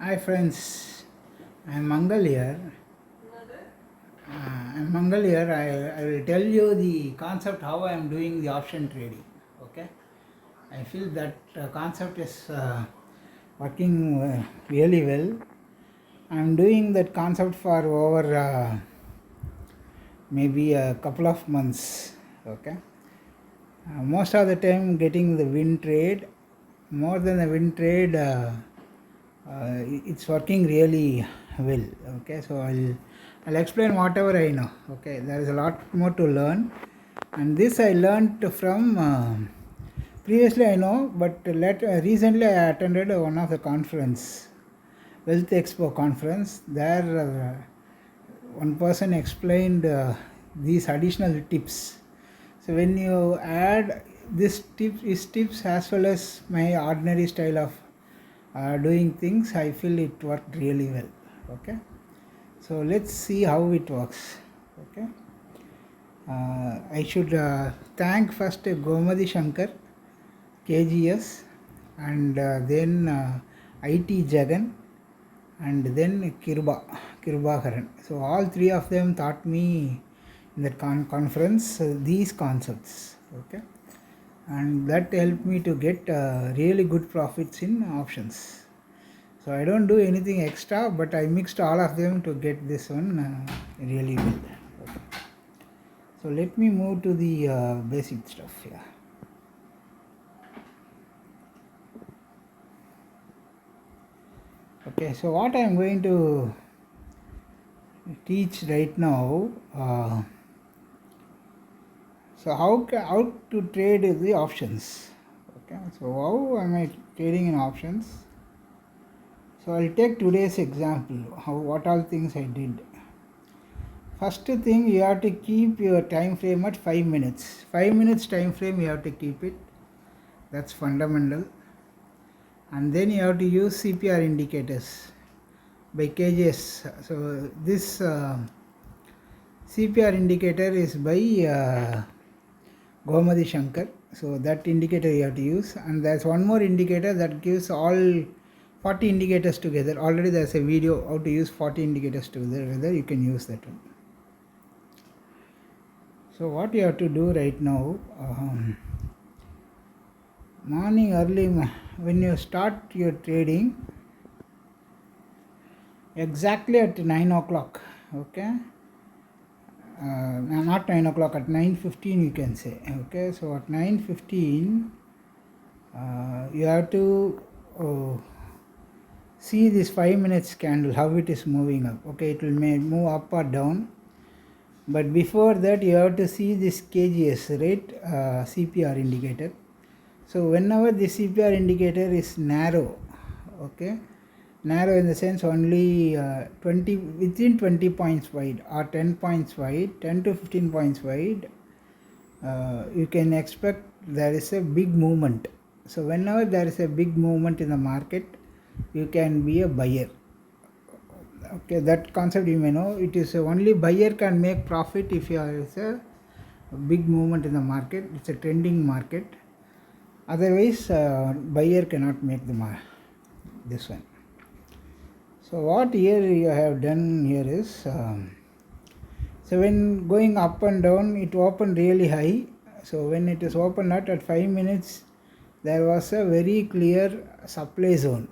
Hi friends, I'm Mangal here. I will tell you the concept how I am doing the option trading. Okay, I feel that concept is working really well. I'm doing that concept for over maybe a couple of months. Okay, most of the time getting the win trade, more than the win trade. It's working really well. Okay, so I'll explain whatever I know. Okay, there is a lot more to learn, and this I learned from previously I know, but recently I attended one of the conference, Wealth Expo conference. There one person explained these additional tips. So when you add these tips as well as my ordinary style of doing things, I feel it worked really well. Okay, so let's see how it works. Okay, I should thank first Gomadi Shankar, KGS, and then IT Jagan, and then Kirbakaran. So all three of them taught me in that conference these concepts. Okay, and that helped me to get really good profits in options. So I don't do anything extra, but I mixed all of them to get this one really well. Okay. So let me move to the basic stuff here. Okay, so what I am going to teach right now, so how to trade the options. Okay, so how am I trading in options? So I'll take today's example, what all things I did. First thing, you have to keep your time frame at 5 minutes. 5 minutes time frame you have to keep it. That's fundamental. And then you have to use CPR indicators by KJS. So this CPR indicator is by Gomadi Shankar. So that indicator you have to use. And there's one more indicator that gives all 40 indicators together. Already there's a video how to use 40 indicators together. Whether you can use that one. So what you have to do right now, morning early when you start your trading, exactly at 9 o'clock, okay, not 9 o'clock, at 9:15 you can say. Okay, so at 9:15 you have to see this 5 minutes candle, how it is moving up. Okay, it will move up or down. But before that, you have to see this KGS, right, CPR indicator. So whenever the CPR indicator is narrow, okay, narrow in the sense only 20 within 20 points wide or 10 points wide, 10 to 15 points wide, you can expect there is a big movement. So whenever there is a big movement in the market, you can be a buyer. Okay, that concept you may know. It is only buyer can make profit if there is a big movement in the market. It's a trending market. Otherwise, buyer cannot make this one. So what here you have done here is, so when going up and down, it opened really high. So when it is opened at 5 minutes, there was a very clear supply zone.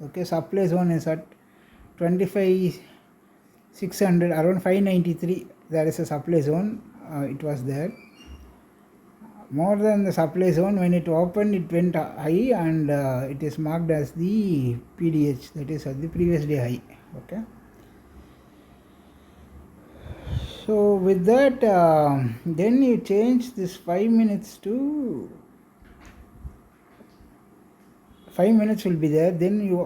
Okay, supply zone is at 25,600, around 593. There is a supply zone. It was there. More than the supply zone, when it opened, it went high, and it is marked as the PDH, that is at the previous day high. Okay. So with that, then you change this 5 minutes to 5 minutes will be there. Then you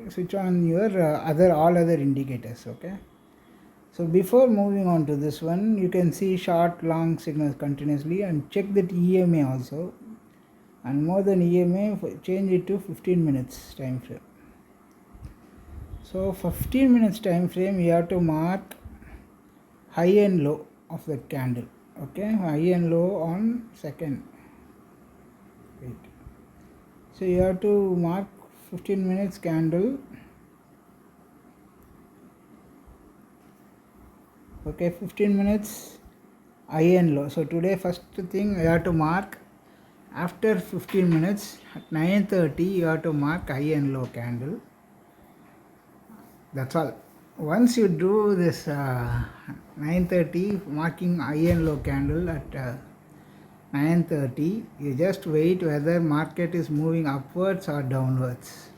switch on your all other indicators. Okay. So before moving on to this one, you can see short, long signals continuously, and check that EMA also. And more than EMA, change it to 15 minutes time frame. So 15 minutes time frame, you have to mark high and low of the candle. Okay, high and low on second. Wait. So you have to mark 15 minutes candle Okay, 15 minutes high and low. So today first thing you have to mark after 15 minutes at 9:30 you have to mark high and low candle. That's all. Once you do this 9:30 marking high and low candle at 9:30, you just wait whether market is moving upwards or downwards.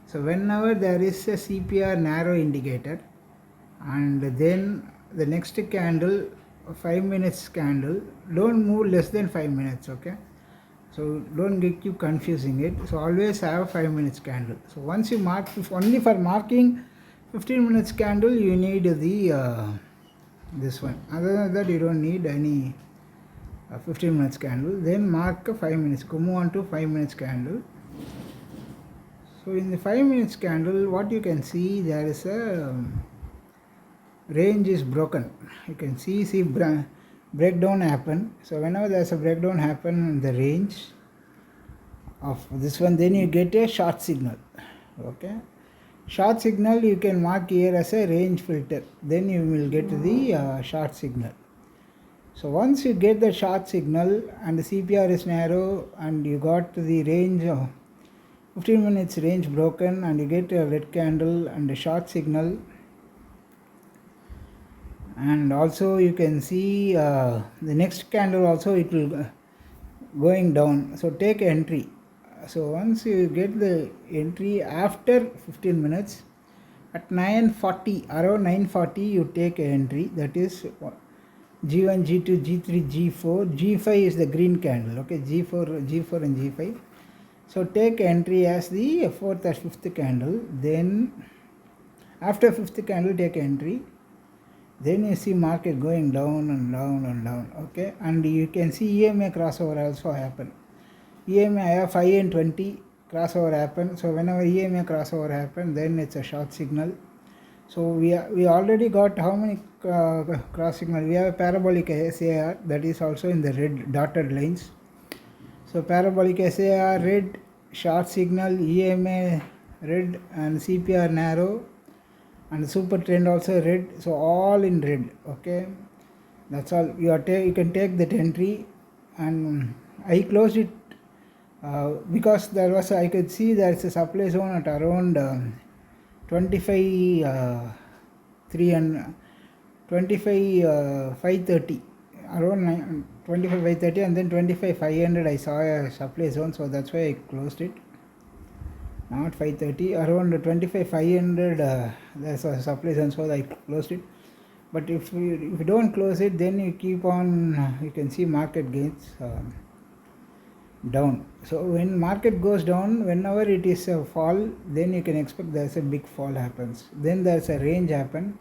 So whenever there is a CPR narrow indicator, and then the next candle 5 minutes candle, don't move less than 5 minutes, okay? So don't keep confusing it. So always have 5 minutes candle. So once you mark, only for marking 15 minutes candle you need the this one. Other than that you don't need any 15 minutes candle. Then mark a 5 minutes. Go move on to 5 minutes candle. So in the 5 minutes candle, what you can see, there is a range is broken. You can see breakdown happen. So whenever there is a breakdown happen in the range of this one, then you get a short signal. Okay, short signal you can mark here as a range filter. Then you will get the short signal. So once you get the short signal and the CPR is narrow and you got the range of 15 minutes range broken and you get a red candle and a short signal, and also you can see the next candle also it will going down. So take entry. So once you get the entry after 15 minutes at 9:40, around 9:40 you take entry, that is G1, G2, G3, G4. G5 is the green candle, okay, G4 and G5. So take entry as the fourth or fifth candle. Then after fifth candle take entry. Then you see market going down and down and down, okay, and you can see EMA crossover also happen. EMA I have 5 and 20 crossover happen. So whenever EMA crossover happen, then it's a short signal. So we already got how many cross signal? We have a parabolic SAR that is also in the red dotted lines. So parabolic SAR red, short signal, EMA red, and CPR narrow, and super trend also red. So all in red, okay. That's all. You can take that entry, and I closed it because there was I could see there is a supply zone at around 25 3 and 25 530, around 25 530, and then 25 500 I saw a supply zone, so that's why I closed it. Not 530, around 25 500 there's a supply zone, so I closed it. But if you don't close it, then you keep on, you can see market gains down. So when market goes down, whenever it is a fall, then you can expect there's a big fall happens. Then there's a range happen.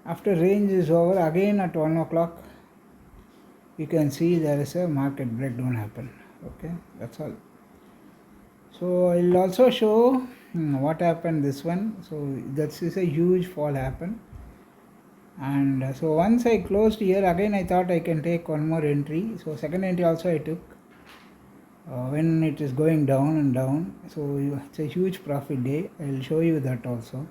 After range is over, again at 1 o'clock you can see there is a market breakdown happen. Okay, that's all. So I'll also show what happened this one. So that is a huge fall happen. And so once I closed here, again I thought I can take one more entry. So second entry also I took when it is going down and down. So it's a huge profit day. I will show you that also.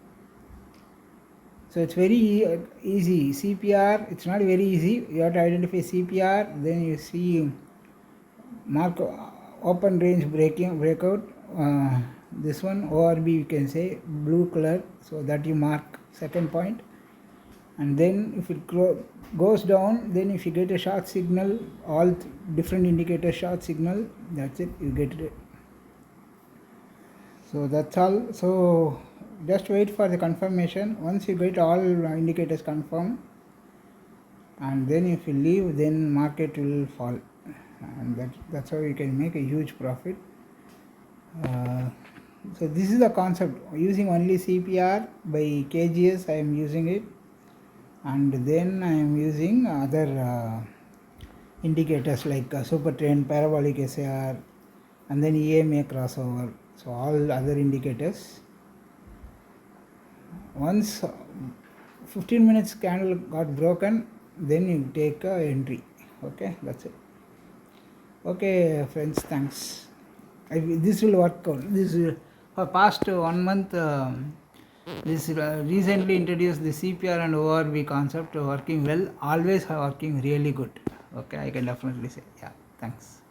So it's very easy. CPR, it's not very easy. You have to identify CPR, then you see mark open range breakout. This one ORB you can say, blue color, so that you mark second point. And then if it goes down, then if you get a short signal, all different indicators short signal, that's it, you get it. So that's all. So just wait for the confirmation. Once you get all indicators confirmed, and then if you leave, then market will fall, and that's how you can make a huge profit. So this is the concept, using only CPR by KGS I am using it, and then I am using other indicators like super trend, parabolic SAR, and then EMA crossover. So all other indicators. Once 15 minutes candle got broken, then you take a entry. Okay, that's it. Okay friends, thanks. This will work out. This will, for past 1 month this recently introduced the CPR and ORB concept working well, always working really good. Okay, I can definitely say. Yeah, thanks.